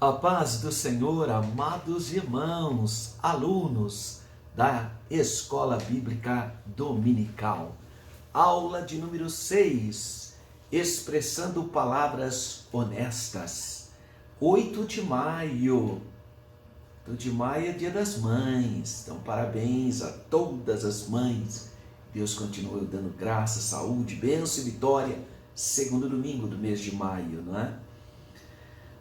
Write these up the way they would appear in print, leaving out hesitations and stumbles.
A paz do Senhor, amados irmãos, alunos da Escola Bíblica Dominical. Aula de número 6, expressando palavras honestas. 8 de maio. 8 de maio é Dia das Mães, então parabéns a todas as mães. Deus continue dando graça, saúde, bênção e vitória, segundo domingo do mês de maio, não é?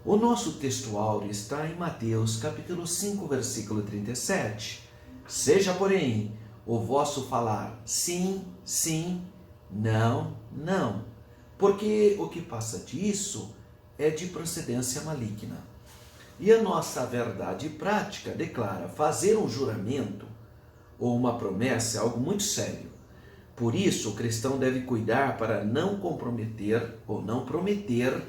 O nosso texto áureo está em Mateus, capítulo 5, versículo 37. Seja, porém, o vosso falar sim, sim, não, não, porque o que passa disso é de procedência maligna. E a nossa verdade prática declara: fazer um juramento ou uma promessa é algo muito sério. Por isso, o cristão deve cuidar para não comprometer ou não prometer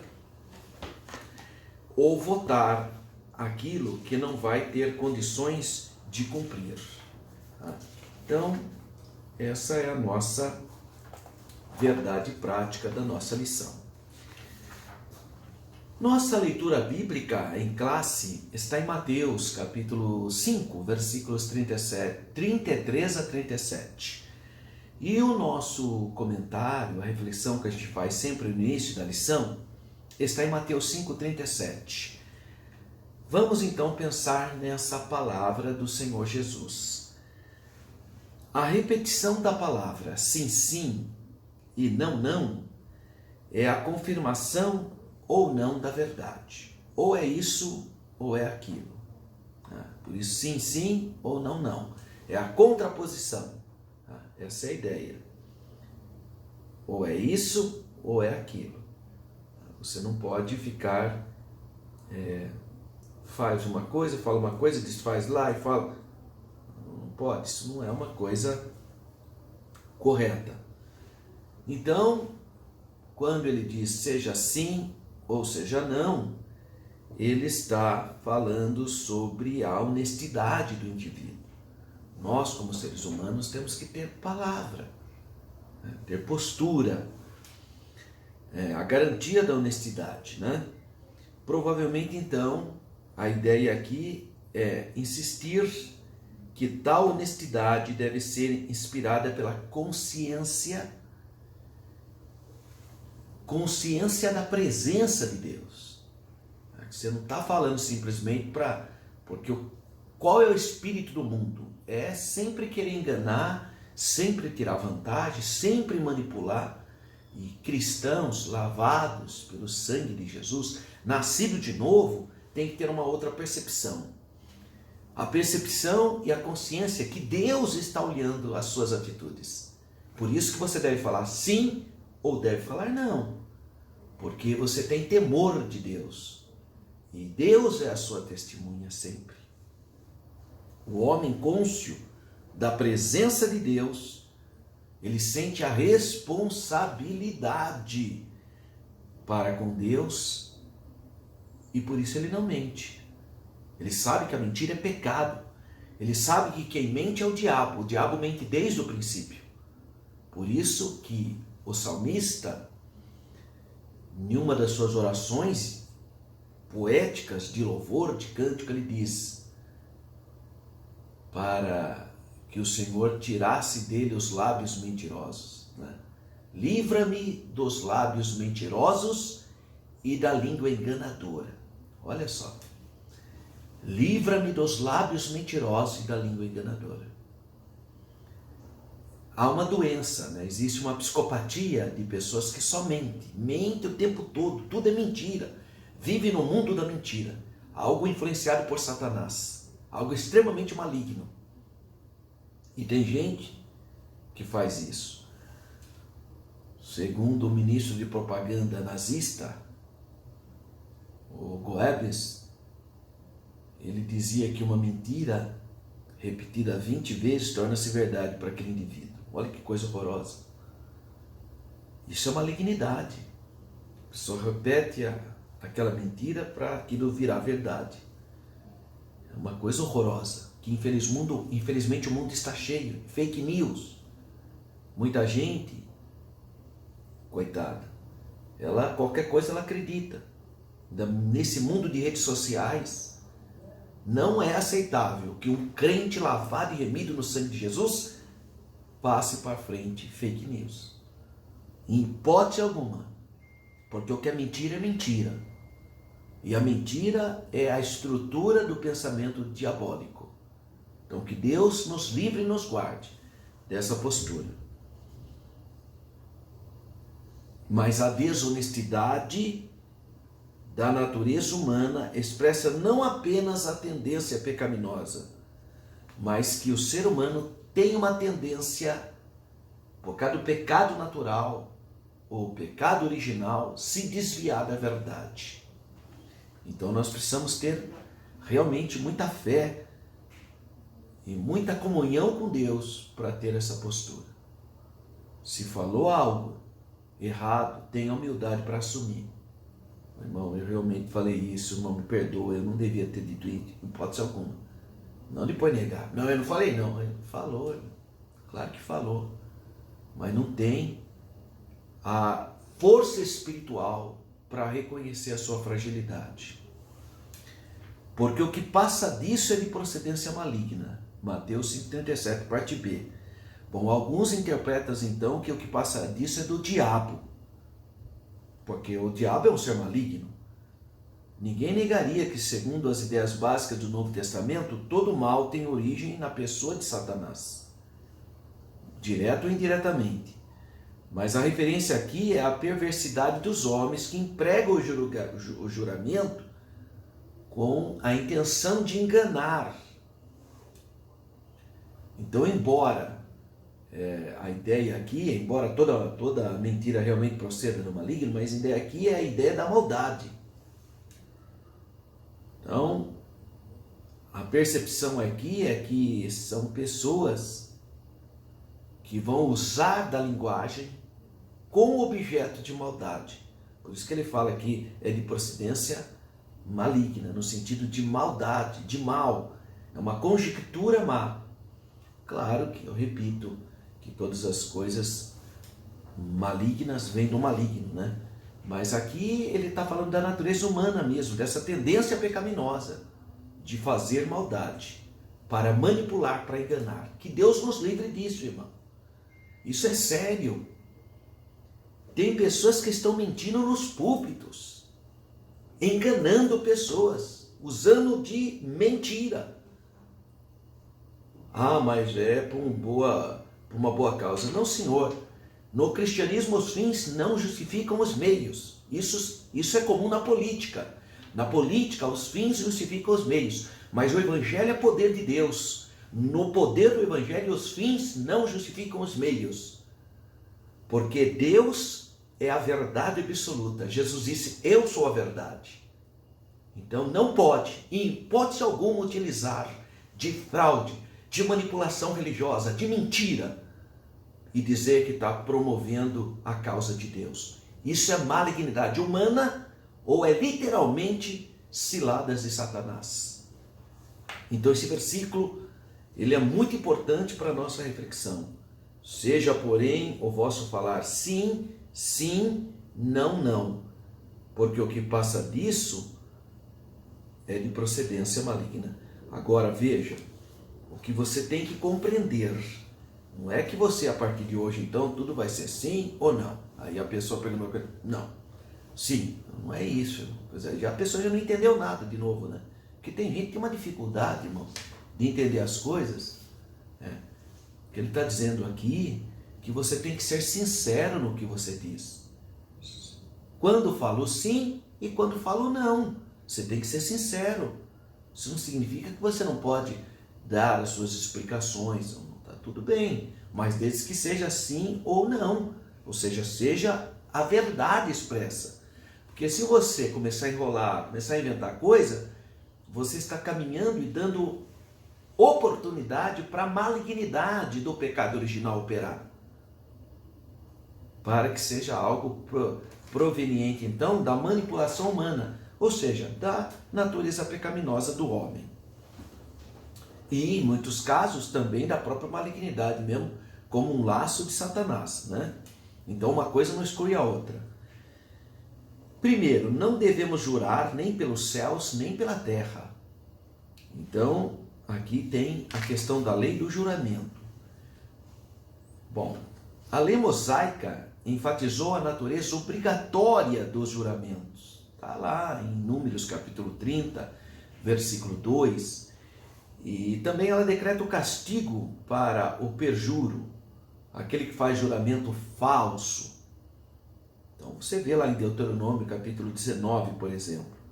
ou votar aquilo que não vai ter condições de cumprir. Então, essa é a nossa verdade prática da nossa lição. Nossa leitura bíblica em classe está em Mateus, capítulo 5, versículos 33 a 37. E o nosso comentário, a reflexão que a gente faz sempre no início da lição, está em Mateus 5,37. Vamos então pensar nessa palavra do Senhor Jesus. A repetição da palavra sim, sim e não, não é a confirmação ou não da verdade. Ou é isso ou é aquilo. Por isso, sim, sim ou não, não. É a contraposição. Essa é a ideia. Ou é isso ou é aquilo. Você não pode ficar, faz uma coisa, fala uma coisa, desfaz lá e fala. Não pode, isso não é uma coisa correta. Então, quando ele diz seja sim ou seja não, ele está falando sobre a honestidade do indivíduo. Nós, como seres humanos, temos que ter palavra, ter postura. A garantia da honestidade, né? Provavelmente, então, a ideia aqui é insistir que tal honestidade deve ser inspirada pela consciência da presença de Deus. Você não está falando simplesmente porque qual é o espírito do mundo? É sempre querer enganar, sempre tirar vantagem, sempre manipular. E cristãos lavados pelo sangue de Jesus, nascidos de novo, tem que ter uma outra percepção. A percepção e a consciência que Deus está olhando as suas atitudes. Por isso que você deve falar sim ou deve falar não. Porque você tem temor de Deus. E Deus é a sua testemunha sempre. O homem cônscio da presença de Deus, ele sente a responsabilidade para com Deus e por isso ele não mente. Ele sabe que a mentira é pecado. Ele sabe que quem mente é o diabo mente desde o princípio. Por isso que o salmista, em uma das suas orações poéticas de louvor, de cântico, ele diz: para que o Senhor tirasse dele os lábios mentirosos. Livra-me dos lábios mentirosos e da língua enganadora. Olha só. Livra-me dos lábios mentirosos e da língua enganadora. Há uma doença, existe uma psicopatia de pessoas que só mentem o tempo todo, tudo é mentira. Vive no mundo da mentira. Algo influenciado por Satanás. Algo extremamente maligno. E tem gente que faz isso. Segundo o ministro de propaganda nazista, o Goebbels, ele dizia que uma mentira repetida 20 vezes torna-se verdade para aquele indivíduo. Olha que coisa horrorosa. Isso é malignidade. A pessoa repete aquela mentira para aquilo virar verdade. É uma coisa horrorosa. Que infelizmente o mundo está cheio. Fake news. Muita gente, coitada, qualquer coisa ela acredita. nesse mundo de redes sociais, não é aceitável que um crente lavado e remido no sangue de Jesus passe para frente fake news. Em hipótese alguma. Porque o que é mentira é mentira. E a mentira é a estrutura do pensamento diabólico. Então que Deus nos livre e nos guarde dessa postura. Mas a desonestidade da natureza humana expressa não apenas a tendência pecaminosa, mas que o ser humano tem uma tendência, por causa do pecado natural ou pecado original, se desviar da verdade. Então nós precisamos ter realmente muita fé e muita comunhão com Deus para ter essa postura. Se falou algo errado, tenha humildade para assumir. Irmão, eu realmente falei isso, irmão, me perdoa, eu não devia ter dito isso, em hipótese alguma. Não depois negar. Não, eu não falei não. Ele falou, irmão. Claro que falou. Mas não tem a força espiritual para reconhecer a sua fragilidade. Porque o que passa disso é de procedência maligna. Mateus 5,37, parte B. Bom, alguns interpretam então que o que passa disso é do diabo. Porque o diabo é um ser maligno. Ninguém negaria que, segundo as ideias básicas do Novo Testamento, todo mal tem origem na pessoa de Satanás, direto ou indiretamente. Mas a referência aqui é a perversidade dos homens que empregam o juramento com a intenção de enganar. Então, embora a ideia aqui, embora toda mentira realmente proceda do maligno, mas a ideia aqui é a ideia da maldade. Então, a percepção aqui é que são pessoas que vão usar da linguagem com objeto de maldade. Por isso que ele fala aqui, é de procedência maligna, no sentido de maldade, de mal. É uma conjectura má. Claro que, eu repito, que todas as coisas malignas vêm do maligno, né? Mas aqui ele está falando da natureza humana mesmo, dessa tendência pecaminosa de fazer maldade, para manipular, para enganar. Que Deus nos livre disso, irmão. Isso é sério. Tem pessoas que estão mentindo nos púlpitos, enganando pessoas, usando de mentira. Ah, mas é por uma boa causa. Não, senhor. No cristianismo, os fins não justificam os meios. Isso é comum na política. Na política, os fins justificam os meios. Mas o evangelho é poder de Deus. No poder do evangelho, os fins não justificam os meios. Porque Deus é a verdade absoluta. Jesus disse, eu sou a verdade. Então não pode, em hipótese alguma, utilizar de fraude, de manipulação religiosa, de mentira, e dizer que está promovendo a causa de Deus. Isso é malignidade humana ou é literalmente ciladas de Satanás. Então esse versículo, ele é muito importante para a nossa reflexão. Seja, porém, o vosso falar sim, sim, não, não. Porque o que passa disso é de procedência maligna. Agora veja, o que você tem que compreender, não é que você, a partir de hoje, então, tudo vai ser sim ou não. Aí a pessoa pergunta, não, sim, não é isso. A pessoa já não entendeu nada de novo, né? Porque tem gente que tem uma dificuldade, irmão, de entender as coisas. Que ele está dizendo aqui que você tem que ser sincero no que você diz. Quando falo sim e quando falo não. Você tem que ser sincero. Isso não significa que você não pode dar as suas explicações. Está tudo bem, mas desde que seja sim ou não. Ou seja a verdade expressa. Porque se você começar a enrolar, começar a inventar coisa, você está caminhando e dando oportunidade para a malignidade do pecado original operar. Para que seja algo proveniente, então, da manipulação humana, ou seja, da natureza pecaminosa do homem. E, em muitos casos, também da própria malignidade mesmo, como um laço de Satanás, né? Então, uma coisa não exclui a outra. Primeiro, não devemos jurar nem pelos céus, nem pela terra. Então, aqui tem a questão da lei do juramento. Bom, a lei mosaica enfatizou a natureza obrigatória dos juramentos. Está lá em Números capítulo 30, versículo 2. E também ela decreta o castigo para o perjuro, aquele que faz juramento falso. Então você vê lá em Deuteronômio capítulo 19, por exemplo.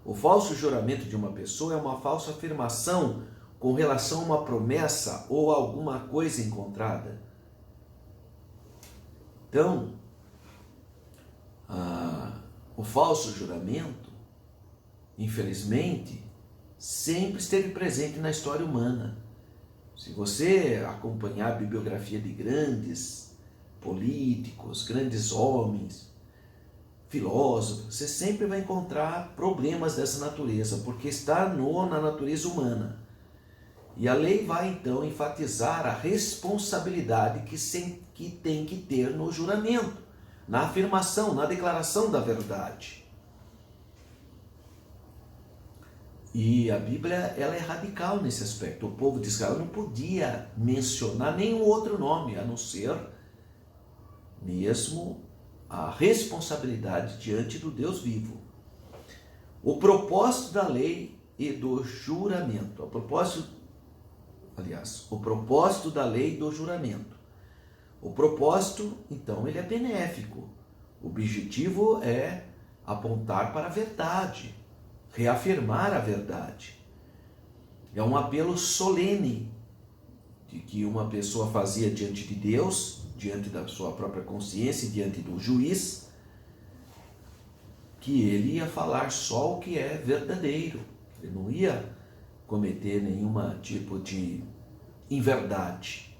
O falso juramento de uma pessoa é uma falsa afirmação com relação a uma promessa ou a alguma coisa encontrada. Então, o falso juramento, infelizmente, sempre esteve presente na história humana. Se você acompanhar a bibliografia de grandes políticos, grandes homens, filósofos, você sempre vai encontrar problemas dessa natureza, porque está na natureza humana. E a lei vai então enfatizar a responsabilidade que tem que ter no juramento, na afirmação, na declaração da verdade. E a Bíblia, ela é radical nesse aspecto. O povo de Israel não podia mencionar nenhum outro nome, a não ser mesmo a responsabilidade diante do Deus vivo. O propósito da lei e do juramento. O propósito da lei e do juramento. O propósito, então, ele é benéfico. O objetivo é apontar para a verdade, reafirmar a verdade. É um apelo solene de que uma pessoa fazia diante de Deus, diante da sua própria consciência, diante do juiz, que ele ia falar só o que é verdadeiro. Ele não ia cometer nenhum tipo de inverdade.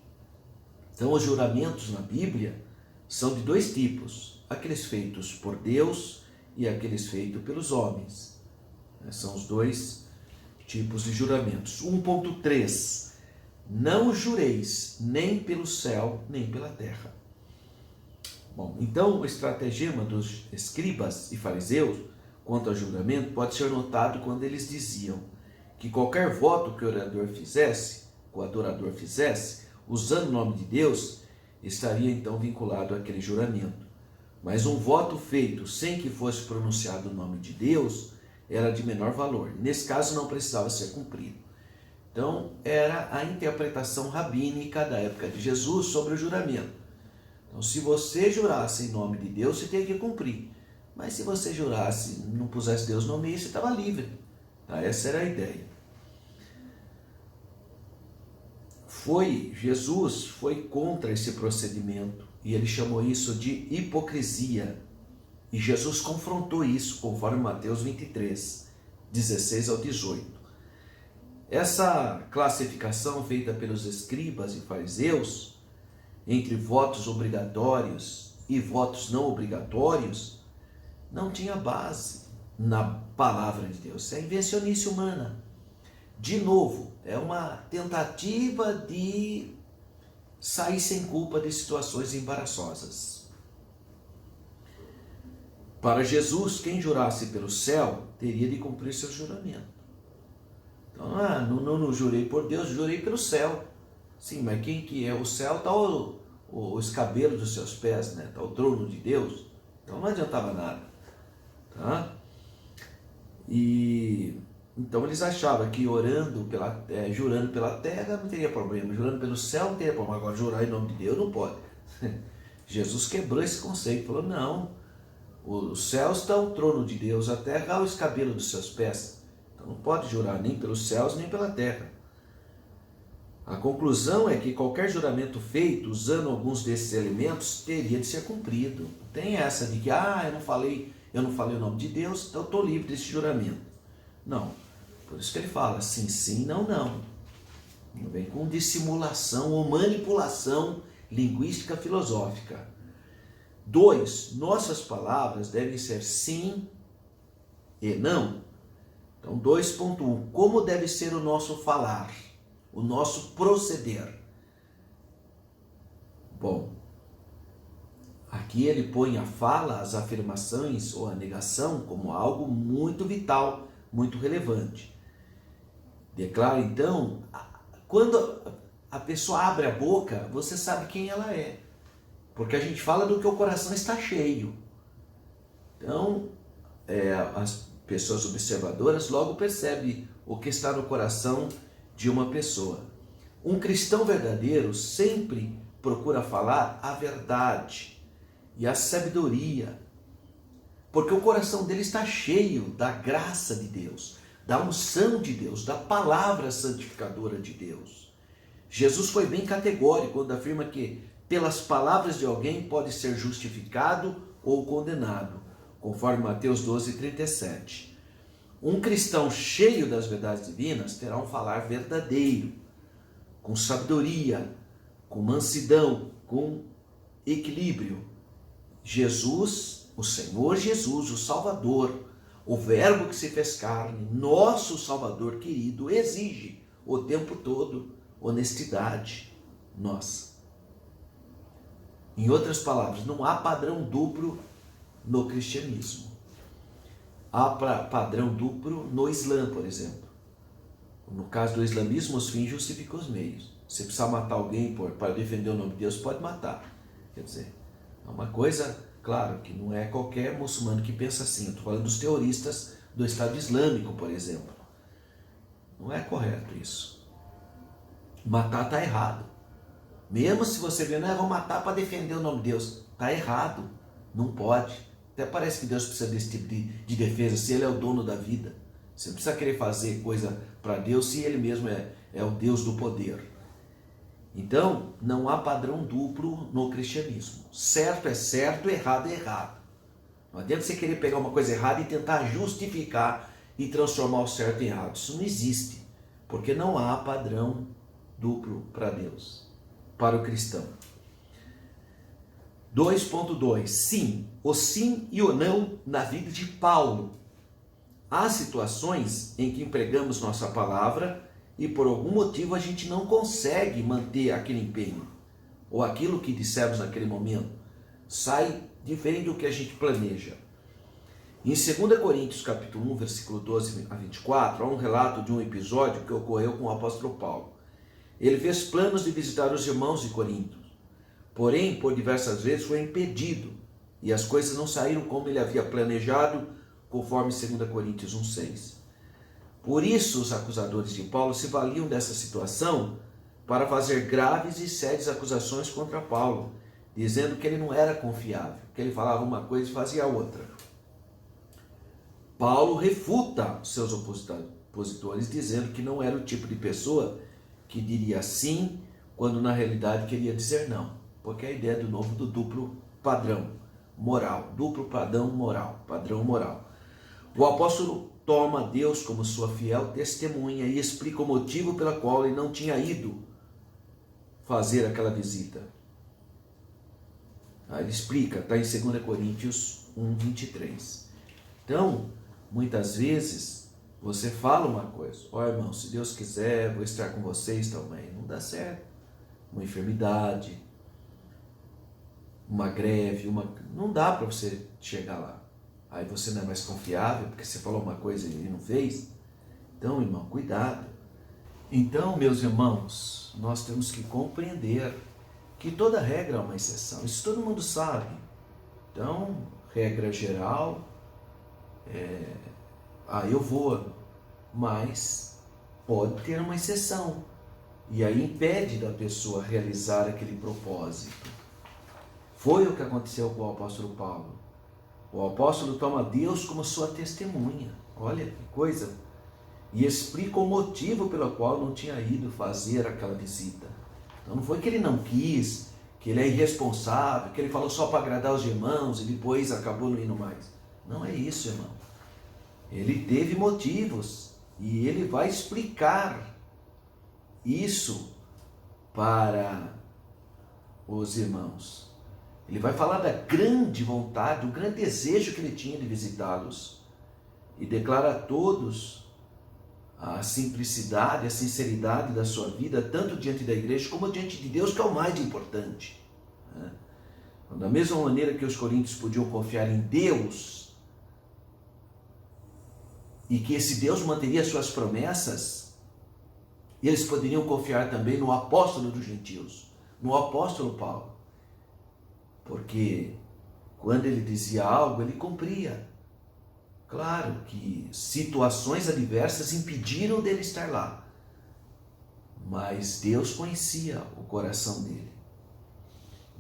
Então, os juramentos na Bíblia são de dois tipos: aqueles feitos por Deus e aqueles feitos pelos homens. São os dois tipos de juramentos. 1.3: não jureis nem pelo céu, nem pela terra. Bom, então o estratagema dos escribas e fariseus quanto ao juramento pode ser notado quando eles diziam que qualquer voto que o adorador fizesse, usando o nome de Deus, estaria então vinculado àquele juramento. Mas um voto feito sem que fosse pronunciado o nome de Deus era de menor valor. Nesse caso não precisava ser cumprido. Então era a interpretação rabínica da época de Jesus sobre o juramento. Então, se você jurasse em nome de Deus, você tinha que cumprir. Mas se você jurasse, não pusesse Deus no meio, você estava livre. Tá? Essa era a ideia. Jesus foi contra esse procedimento e ele chamou isso de hipocrisia. E Jesus confrontou isso, conforme Mateus 23, 16 ao 18. Essa classificação feita pelos escribas e fariseus entre votos obrigatórios e votos não obrigatórios não tinha base na palavra de Deus. Isso é invencionice humana. De novo, é uma tentativa de sair sem culpa de situações embaraçosas. Para Jesus, quem jurasse pelo céu teria de cumprir seu juramento. Então, não jurei por Deus, jurei pelo céu. Sim, mas quem que é o céu? Está o escabelo dos seus pés, né? Está o trono de Deus. Então não adiantava nada. Tá? E então eles achavam que jurando pela terra não teria problema, jurando pelo céu não teria problema. Agora jurar em nome de Deus não pode. Jesus quebrou esse conceito, falou: não, o céu está o trono de Deus, a terra é o escabelo dos seus pés. Então não pode jurar nem pelos céus nem pela terra. A conclusão é que qualquer juramento feito usando alguns desses elementos teria de ser cumprido. Tem essa de que eu não falei o nome de Deus, então eu estou livre desse juramento. Não. Por isso que ele fala sim, sim, não, não. Não vem com dissimulação ou manipulação linguística filosófica. 2. Nossas palavras devem ser sim e não. Então, 2.1. Como deve ser o nosso falar? O nosso proceder? Bom, Aqui ele põe a fala, as afirmações ou a negação como algo muito vital, muito relevante. Declara então, quando a pessoa abre a boca, você sabe quem ela é. Porque a gente fala do que o coração está cheio. Então, as pessoas observadoras logo percebem o que está no coração de uma pessoa. Um cristão verdadeiro sempre procura falar a verdade e a sabedoria, porque o coração dele está cheio da graça de Deus, da unção de Deus, da palavra santificadora de Deus. Jesus foi bem categórico quando afirma que pelas palavras de alguém pode ser justificado ou condenado, conforme Mateus 12:37. Um cristão cheio das verdades divinas terá um falar verdadeiro, com sabedoria, com mansidão, com equilíbrio. Jesus, o Senhor Jesus, o Salvador, o Verbo que se fez carne, nosso Salvador querido, exige o tempo todo honestidade nossa. Em outras palavras, não há padrão duplo no cristianismo. Há padrão duplo no Islã, por exemplo. No caso do islamismo, os fins justificam os meios. Se precisar matar alguém para defender o nome de Deus, pode matar. Quer dizer, é uma coisa, claro, que não é qualquer muçulmano que pensa assim. Eu estou falando dos terroristas do Estado Islâmico, por exemplo. Não é correto isso. Matar está errado. Mesmo se você vê, não, vou matar para defender o nome de Deus. Está errado. Não pode. Até parece que Deus precisa desse tipo de defesa, se Ele é o dono da vida. Você não precisa querer fazer coisa para Deus se Ele mesmo é o Deus do poder. Então, não há padrão duplo no cristianismo. Certo é certo, errado é errado. Não adianta você querer pegar uma coisa errada e tentar justificar e transformar o certo em errado. Isso não existe, porque não há padrão duplo para Deus, para o cristão. 2.2. Sim, o sim e o não na vida de Paulo. Há situações em que empregamos nossa palavra e por algum motivo a gente não consegue manter aquele empenho, ou aquilo que dissemos naquele momento sai diferente do que a gente planeja. Em 2 Coríntios capítulo 1, versículo 12 a 24, há um relato de um episódio que ocorreu com o apóstolo Paulo. Ele fez planos de visitar os irmãos de Corinto, porém, por diversas vezes foi impedido, e as coisas não saíram como ele havia planejado, conforme 2 Coríntios 1,6. Por isso, os acusadores de Paulo se valiam dessa situação para fazer graves e sérias acusações contra Paulo, dizendo que ele não era confiável, que ele falava uma coisa e fazia outra. Paulo refuta seus opositores, dizendo que não era o tipo de pessoa que diria sim, quando na realidade queria dizer não, porque a ideia do novo do duplo padrão moral, duplo padrão moral. O apóstolo toma Deus como sua fiel testemunha e explica o motivo pela qual ele não tinha ido fazer aquela visita. Ele explica, está em 2 Coríntios 1:23. Então, muitas vezes, você fala uma coisa, irmão, se Deus quiser, vou estar com vocês também. Não dá certo. Uma enfermidade, uma greve, não dá para você chegar lá. Aí você não é mais confiável, porque você falou uma coisa e ele não fez. Então, irmão, cuidado. Então, meus irmãos, nós temos que compreender que toda regra é uma exceção. Isso todo mundo sabe. Então, regra geral, eu vou, mas pode ter uma exceção. E aí impede da pessoa realizar aquele propósito. Foi o que aconteceu com o apóstolo Paulo. O apóstolo toma Deus como sua testemunha. Olha que coisa. E explica o motivo pelo qual não tinha ido fazer aquela visita. Então não foi que ele não quis, que ele é irresponsável, que ele falou só para agradar os irmãos e depois acabou não indo mais. Não é isso, irmão. Ele teve motivos e ele vai explicar isso para os irmãos. Ele vai falar da grande vontade, do grande desejo que ele tinha de visitá-los e declara a todos a simplicidade, a sinceridade da sua vida, tanto diante da igreja como diante de Deus, que é o mais importante. Da mesma maneira que os coríntios podiam confiar em Deus, e que esse Deus manteria suas promessas, eles poderiam confiar também no apóstolo dos gentios, no apóstolo Paulo. Porque quando ele dizia algo, ele cumpria. Claro que situações adversas impediram dele estar lá, mas Deus conhecia o coração dele.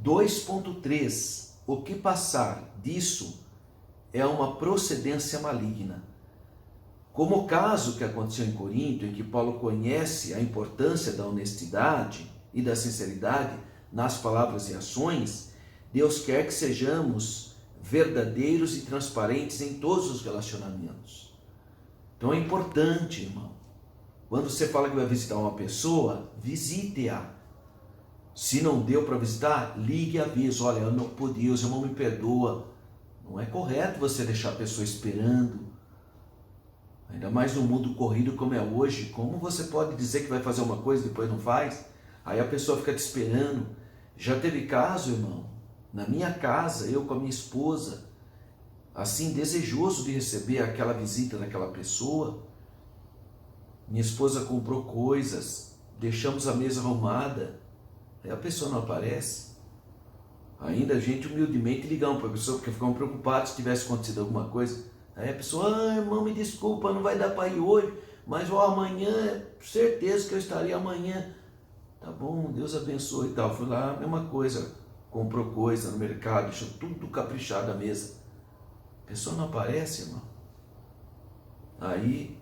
2.3. O que passar disso é uma procedência maligna. Como o caso que aconteceu em Corinto, em que Paulo conhece a importância da honestidade e da sinceridade nas palavras e ações, Deus quer que sejamos verdadeiros e transparentes em todos os relacionamentos. Então é importante, irmão, quando você fala que vai visitar uma pessoa, visite-a. Se não deu para visitar, ligue e avise: olha, eu não pude, Deus, irmão, me perdoa. Não é correto você deixar a pessoa esperando. Ainda mais no mundo corrido como é hoje. Como você pode dizer que vai fazer uma coisa e depois não faz? Aí a pessoa fica te esperando. Já teve caso, irmão, na minha casa, eu com a minha esposa, assim, desejoso de receber aquela visita daquela pessoa. Minha esposa comprou coisas, deixamos a mesa arrumada, aí a pessoa não aparece. Ainda a gente humildemente ligamos para a pessoa, porque ficamos preocupados se tivesse acontecido alguma coisa. Aí a pessoa: irmão, me desculpa, não vai dar para ir hoje, mas amanhã, certeza que eu estaria amanhã. Tá bom, Deus abençoe e tal. Fui lá, mesma coisa, comprou coisa no mercado, deixou tudo caprichado à mesa. A pessoa não aparece, irmão. Aí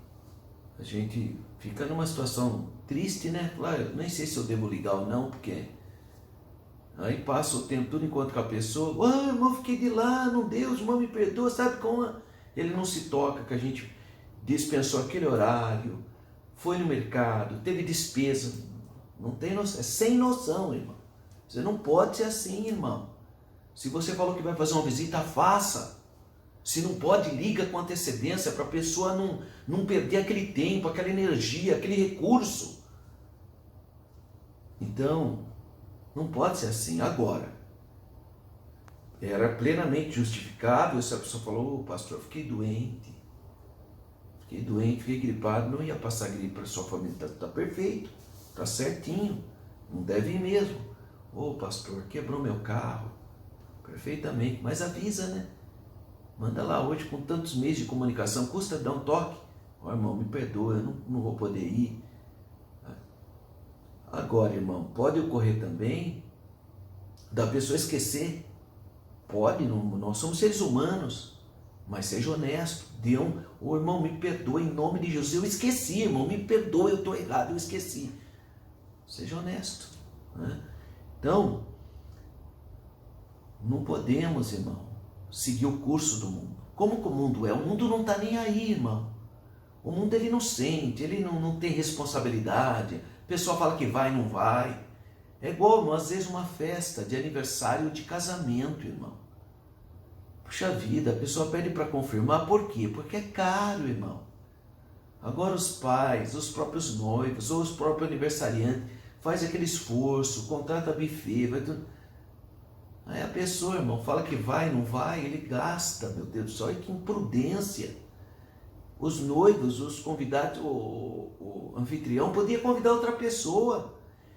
a gente fica numa situação triste, né? Claro, nem sei se eu devo ligar ou não, porque aí passa o tempo, tudo enquanto com a pessoa: irmão, fiquei de lá, não deu, irmão, me perdoa, sabe como? Ele não se toca que a gente dispensou aquele horário, foi no mercado, teve despesa. Não tem noção, é sem noção, irmão. Você não pode ser assim, irmão. Se você falou que vai fazer uma visita, faça. Se não pode, liga com antecedência para a pessoa não perder aquele tempo, aquela energia, aquele recurso. Então, não pode ser assim. Agora, era plenamente justificável se a pessoa falou: pastor, fiquei doente, fiquei gripado, não ia passar gripe para sua família, está perfeito, está certinho, não deve ir mesmo. Pastor, quebrou meu carro, perfeitamente, mas avisa, né? Manda lá hoje, com tantos meios de comunicação, custa dar um toque: irmão, me perdoa, eu não vou poder ir. Agora, irmão, pode ocorrer também da pessoa esquecer. Pode, nós somos seres humanos, mas seja honesto. Irmão, me perdoa, em nome de Jesus, eu esqueci, irmão, me perdoa, eu estou errado, eu esqueci. Seja honesto, né? Então, não podemos, irmão, seguir o curso do mundo. Como que o mundo é? O mundo não está nem aí, irmão. O mundo, ele não sente, ele não tem responsabilidade. A pessoa fala que vai e não vai. É igual, irmão, às vezes uma festa de aniversário de casamento, irmão. Puxa vida, a pessoa pede para confirmar, por quê? Porque é caro, irmão. Agora os pais, os próprios noivos, ou os próprios aniversariantes, faz aquele esforço, contrata buffet, vai tudo. Aí a pessoa, irmão, fala que vai, não vai, ele gasta, meu Deus do céu, olha que imprudência. Os noivos, os convidados, o anfitrião podia convidar outra pessoa.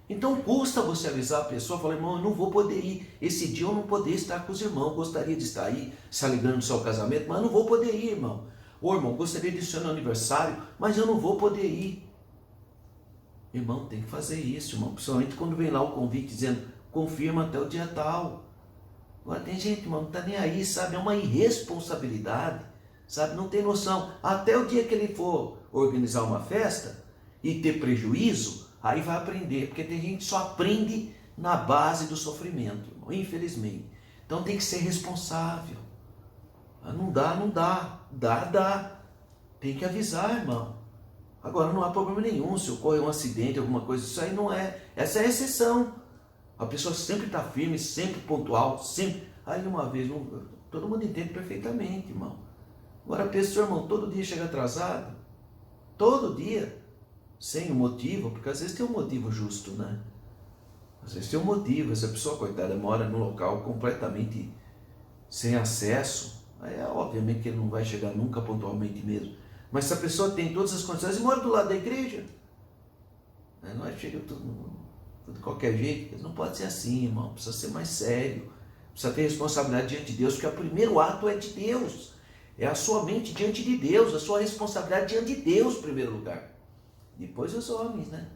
Então custa você avisar a pessoa, falar: irmão, eu não vou poder ir, esse dia eu não poder estar com os irmãos, gostaria de estar aí, se alegrando do seu casamento, mas não vou poder ir, irmão. Irmão, gostaria de ir no seu aniversário, mas eu não vou poder ir. Irmão, tem que fazer isso, irmão, principalmente quando vem lá o convite dizendo: confirma até o dia tal. Agora tem gente, irmão, não está nem aí, sabe, é uma irresponsabilidade, sabe, não tem noção. Até o dia que ele for organizar uma festa e ter prejuízo, aí vai aprender, porque tem gente que só aprende na base do sofrimento, irmão, infelizmente. Então tem que ser responsável. Não dá. Dá. Tem que avisar, irmão. Agora não há problema nenhum se ocorrer um acidente, alguma coisa, isso aí não é. Essa é a exceção. A pessoa sempre está firme, sempre pontual, sempre. Aí uma vez, todo mundo entende perfeitamente, irmão. Agora a pessoa, irmão, todo dia chega atrasado. Todo dia. Sem um motivo, porque às vezes tem um motivo justo, né? Às vezes tem um motivo, essa pessoa, coitada, mora num local completamente sem acesso, aí obviamente que ele não vai chegar nunca pontualmente mesmo. Mas se a pessoa tem todas as condições e mora do lado da igreja, não é chega tudo de qualquer jeito, não pode ser assim, irmão, precisa ser mais sério, precisa ter responsabilidade diante de Deus, porque o primeiro ato é de Deus, é a sua mente diante de Deus, a sua responsabilidade diante de Deus em primeiro lugar, depois os homens, né?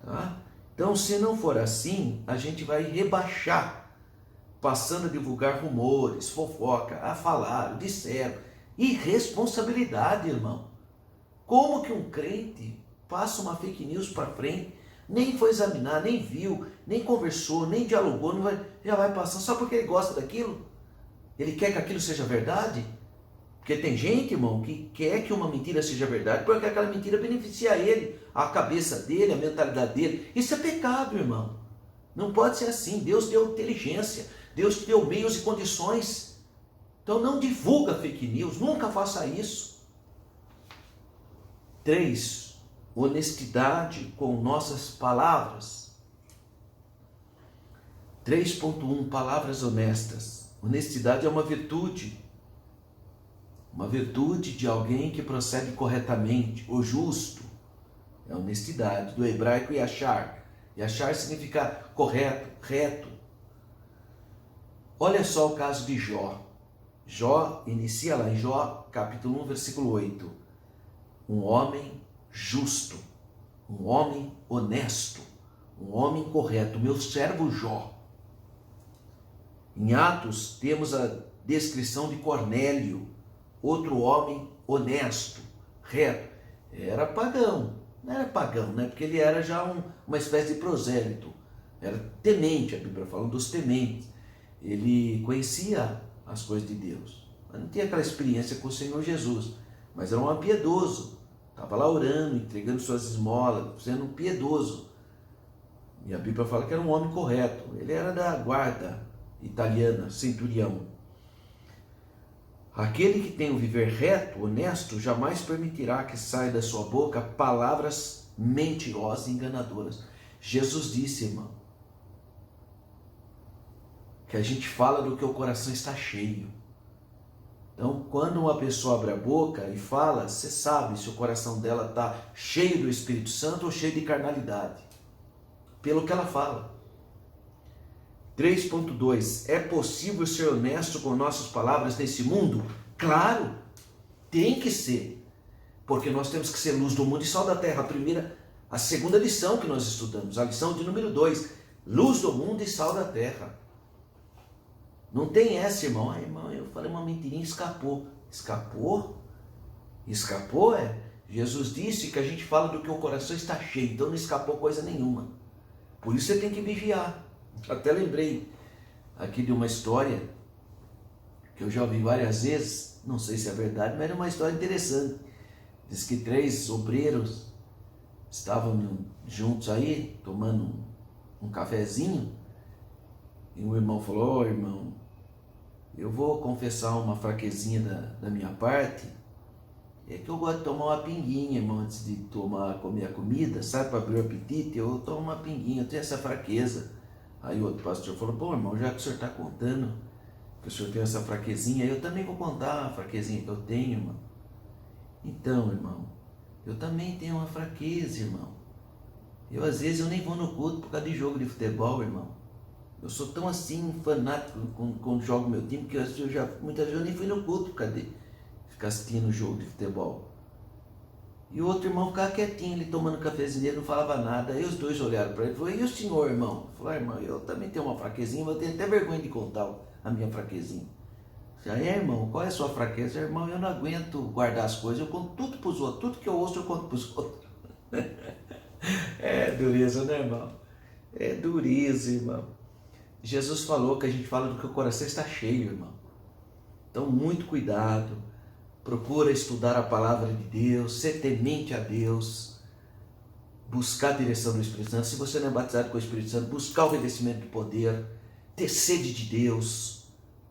Tá? Então, se não for assim, a gente vai rebaixar, passando a divulgar rumores, fofoca, a falar, disseram, irresponsabilidade, irmão. Como que um crente passa uma fake news para frente, nem foi examinar, nem viu, nem conversou, nem dialogou, já vai passando só porque ele gosta daquilo? Ele quer que aquilo seja verdade? Porque tem gente, irmão, que quer que uma mentira seja verdade porque aquela mentira beneficia ele, a cabeça dele, a mentalidade dele. Isso é pecado, irmão. Não pode ser assim. Deus deu inteligência, Deus te deu meios e condições. Então não divulga fake news, nunca faça isso. 3. Honestidade com nossas palavras. 3.1 Palavras honestas. Honestidade é uma virtude de alguém que procede corretamente, o justo. É a honestidade, do hebraico yashar. Yashar significa correto, reto. Olha só o caso de Jó. Jó inicia lá em Jó, capítulo 1, versículo 8. Um homem justo, um homem honesto, um homem correto, meu servo Jó. Em Atos temos a descrição de Cornélio, outro homem honesto, reto. Era pagão, não era pagão, né? Porque ele era já uma espécie de prosélito, era temente, a Bíblia fala dos tementes. Ele conhecia as coisas de Deus, mas não tinha aquela experiência com o Senhor Jesus, mas era um homem piedoso, estava lá orando, entregando suas esmolas, sendo um piedoso. E a Bíblia fala que era um homem correto, ele era da guarda italiana, centurião. Aquele que tem o viver reto, honesto, jamais permitirá que saia da sua boca palavras mentirosas e enganadoras. Jesus disse, irmão, que a gente fala do que o coração está cheio. Então, quando uma pessoa abre a boca e fala, você sabe se o coração dela está cheio do Espírito Santo ou cheio de carnalidade, pelo que ela fala. 3.2 É possível ser honesto com nossas palavras nesse mundo? Claro, tem que ser, porque nós temos que ser luz do mundo e sal da terra. A segunda lição que nós estudamos, a lição de número 2, luz do mundo e sal da terra. Não tem essa, irmão. Irmão, eu falei uma mentirinha, escapou. Escapou é? Jesus disse que a gente fala do que o coração está cheio, então não escapou coisa nenhuma. Por isso você tem que vigiar. Até lembrei aqui de uma história que eu já ouvi várias vezes, não sei se é verdade, mas era uma história interessante. Diz que 3 obreiros estavam juntos aí, tomando um cafezinho, e um irmão falou, ô irmão, eu vou confessar uma fraquezinha da minha parte, é que eu gosto de tomar uma pinguinha, irmão, antes de comer a comida, sabe, para abrir o apetite, eu tomo uma pinguinha, eu tenho essa fraqueza. Aí o outro pastor falou, pô irmão, já que o senhor está contando que o senhor tem essa fraquezinha, eu também vou contar a fraquezinha que eu tenho, irmão. Então, irmão, eu também tenho uma fraqueza, irmão. Às vezes eu nem vou no culto por causa de jogo de futebol, irmão. Eu sou tão assim, fanático quando jogo meu time, que muitas vezes eu nem fui no culto por causa de ficar assistindo o jogo de futebol. E o outro irmão ficava quietinho, ele tomando cafezinho dele, não falava nada. Aí os dois olharam para ele e falaram, e o senhor, irmão? Ele falou, irmão, eu também tenho uma fraquezinha, mas eu tenho até vergonha de contar a minha fraquezinha. Já irmão, qual é a sua fraqueza? Irmão, eu não aguento guardar as coisas, eu conto tudo para os outros, tudo que eu ouço eu conto para os outros. É dureza, né, irmão? É dureza, irmão. Jesus falou que a gente fala do que o coração está cheio, irmão. Então, muito cuidado. Procura estudar a palavra de Deus, ser temente a Deus, buscar a direção do Espírito Santo. Se você não é batizado com o Espírito Santo, buscar o revestimento do poder, ter sede de Deus,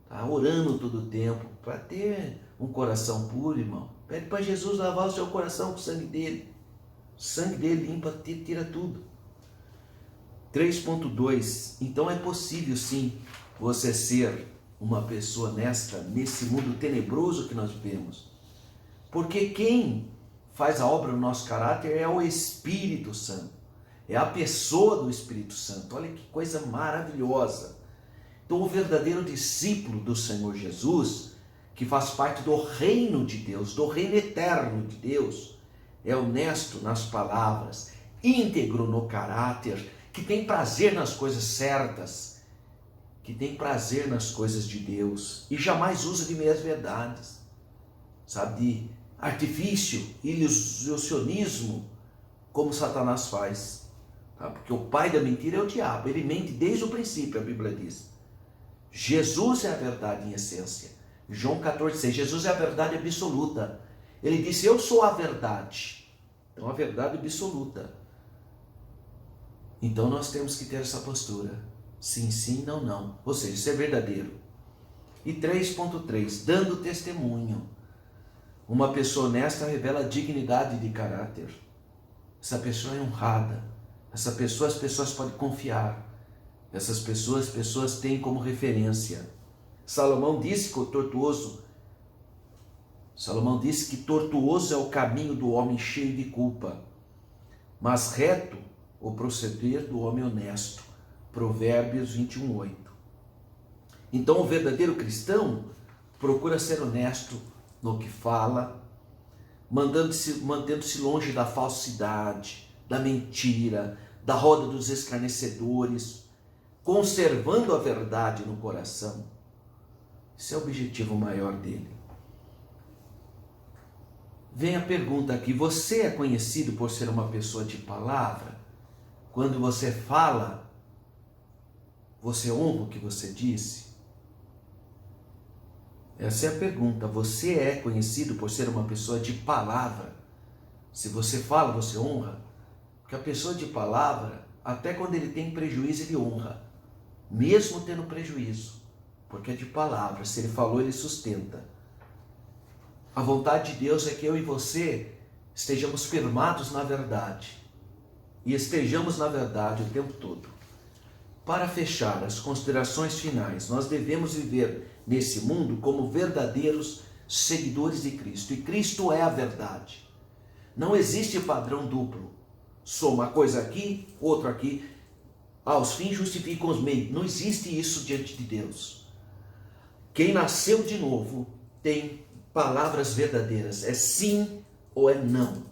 tá? Orando todo o tempo, para ter um coração puro, irmão. Pede para Jesus lavar o seu coração com o sangue dele. O sangue dele limpa, tira tudo. 3.2. Então é possível sim você ser uma pessoa honesta nesse mundo tenebroso que nós vivemos. Porque quem faz a obra no nosso caráter é o Espírito Santo. É a pessoa do Espírito Santo. Olha que coisa maravilhosa. Então o verdadeiro discípulo do Senhor Jesus, que faz parte do reino de Deus, do reino eterno de Deus, é honesto nas palavras, íntegro no caráter, que tem prazer nas coisas certas, que tem prazer nas coisas de Deus e jamais usa de meias verdades, sabe, de artifício, ilusionismo, como Satanás faz, tá? Porque o pai da mentira é o diabo, ele mente desde o princípio, a Bíblia diz. Jesus é a verdade em essência. João 14,6, Jesus é a verdade absoluta. Ele disse, eu sou a verdade. Então a verdade absoluta. Então nós temos que ter essa postura. Sim, sim, não, não. Ou seja, ser verdadeiro. E 3.3, dando testemunho. Uma pessoa honesta revela dignidade de caráter. Essa pessoa é honrada. Essa pessoa as pessoas podem confiar. Essas pessoas, as pessoas têm como referência. Salomão disse que tortuoso é o caminho do homem cheio de culpa, mas reto o proceder do homem honesto. Provérbios 21:8. Então o verdadeiro cristão procura ser honesto no que fala, mantendo-se longe da falsidade, da mentira, da roda dos escarnecedores, conservando a verdade no coração. Esse é o objetivo maior dele. Vem a pergunta aqui, você é conhecido por ser uma pessoa de palavra? Quando você fala, você honra o que você disse? Essa é a pergunta. Você é conhecido por ser uma pessoa de palavra? Se você fala, você honra? Porque a pessoa de palavra, até quando ele tem prejuízo, ele honra. Mesmo tendo prejuízo. Porque é de palavra. Se ele falou, ele sustenta. A vontade de Deus é que eu e você estejamos firmados na verdade. E estejamos na verdade o tempo todo. Para fechar as considerações finais, nós devemos viver nesse mundo como verdadeiros seguidores de Cristo. E Cristo é a verdade. Não existe padrão duplo. Sou uma coisa aqui, outro aqui. Os fins justificam os meios. Não existe isso diante de Deus. Quem nasceu de novo tem palavras verdadeiras. É sim ou é não.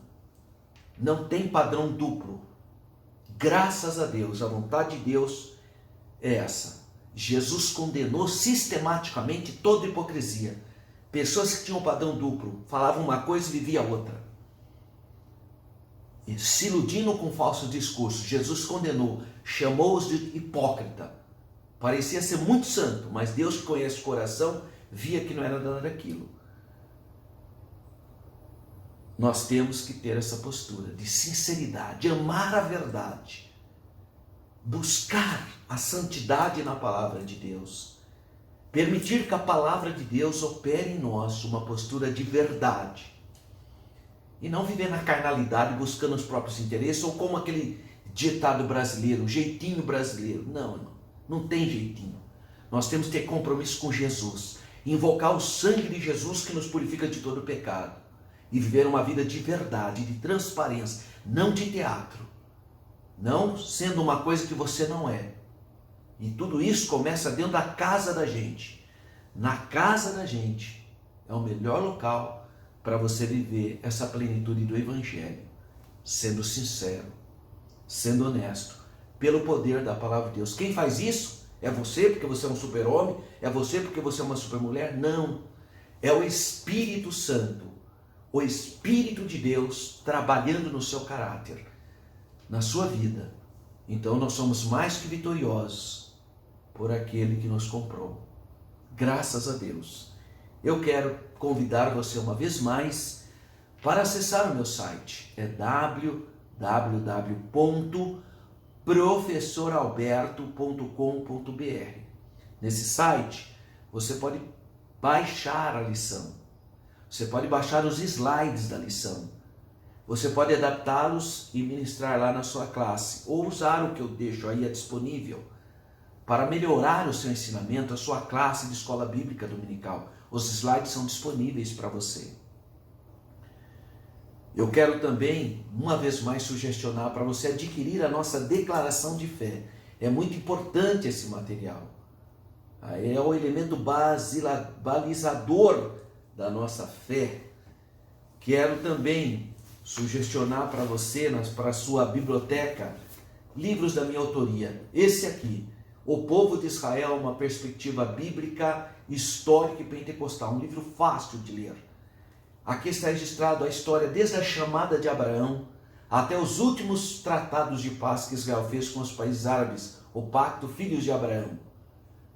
Não tem padrão duplo. Graças a Deus, a vontade de Deus é essa. Jesus condenou sistematicamente toda hipocrisia. Pessoas que tinham padrão duplo, falavam uma coisa e viviam outra. E se iludindo com falsos discursos, Jesus condenou, chamou-os de hipócrita. Parecia ser muito santo, mas Deus que conhece o coração, via que não era nada daquilo. Nós temos que ter essa postura de sinceridade, de amar a verdade, buscar a santidade na palavra de Deus, permitir que a palavra de Deus opere em nós uma postura de verdade e não viver na carnalidade buscando os próprios interesses ou como aquele ditado brasileiro, jeitinho brasileiro. Não tem jeitinho. Nós temos que ter compromisso com Jesus, invocar o sangue de Jesus que nos purifica de todo pecado e viver uma vida de verdade, de transparência, não de teatro, não sendo uma coisa que você não é. E tudo isso começa dentro da casa da gente. Na casa da gente é o melhor local para você viver essa plenitude do Evangelho, sendo sincero, sendo honesto, pelo poder da palavra de Deus. Quem faz isso? É você porque você é um super-homem? É você porque você é uma super-mulher? Não. É o Espírito Santo, o Espírito de Deus trabalhando no seu caráter, na sua vida. Então nós somos mais que vitoriosos por aquele que nos comprou. Graças a Deus. Eu quero convidar você uma vez mais para acessar o meu site. É www.professoralberto.com.br. Nesse site você pode baixar a lição. Você pode baixar os slides da lição. Você pode adaptá-los e ministrar lá na sua classe, ou usar o que eu deixo aí disponível para melhorar o seu ensinamento, a sua classe de escola bíblica dominical. Os slides são disponíveis para você. Eu quero também, uma vez mais, sugestionar para você adquirir a nossa declaração de fé. É muito importante esse material. É o elemento balizador da nossa fé. Quero também sugestionar para você, para a sua biblioteca, livros da minha autoria. Esse aqui, O Povo de Israel, uma perspectiva bíblica, histórica e pentecostal. Um livro fácil de ler. Aqui está registrado a história desde a chamada de Abraão até os últimos tratados de paz que Israel fez com os países árabes, o Pacto Filhos de Abraão.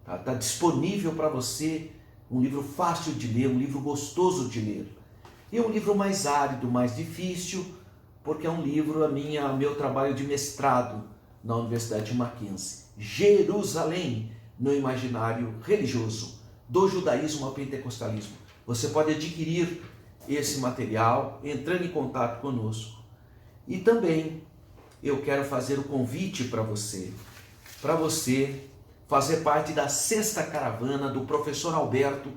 Está disponível para você, um livro fácil de ler, um livro gostoso de ler. E um livro mais árido, mais difícil, porque é um livro, meu trabalho de mestrado na Universidade de Mackenzie. Jerusalém no imaginário religioso, do judaísmo ao pentecostalismo. Você pode adquirir esse material entrando em contato conosco. E também eu quero fazer o convite para você fazer parte da 6ª caravana do professor Alberto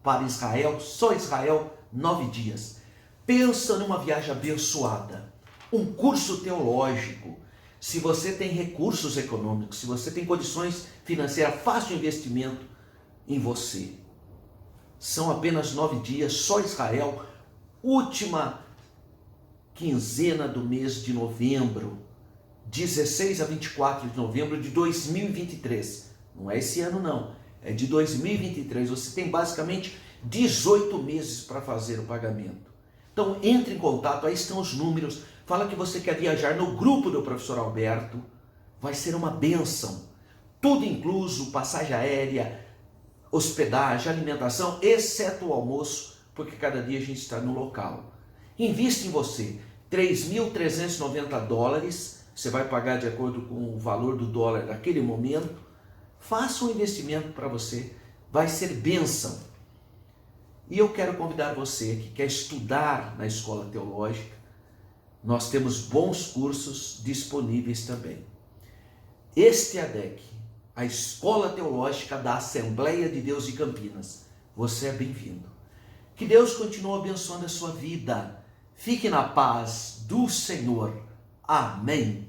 para Israel, só Israel, 9 dias. Pensa numa viagem abençoada, um curso teológico. Se você tem recursos econômicos, se você tem condições financeiras, faça um investimento em você. São apenas 9 dias, só Israel, última quinzena do mês de novembro, 16 a 24 de novembro de 2023. Não é esse ano não, é de 2023. Você tem basicamente 18 meses para fazer o pagamento. Então entre em contato, aí estão os números. Fala que você quer viajar no grupo do professor Alberto. Vai ser uma bênção. Tudo incluso, passagem aérea, hospedagem, alimentação, exceto o almoço, porque cada dia a gente está no local. Invista em você. $3.390. Você vai pagar de acordo com o valor do dólar naquele momento. Faça um investimento para você. Vai ser bênção. E eu quero convidar você que quer estudar na escola teológica. Nós temos bons cursos disponíveis também. Este ADEC, a Escola Teológica da Assembleia de Deus de Campinas. Você é bem-vindo. Que Deus continue abençoando a sua vida. Fique na paz do Senhor. Amém.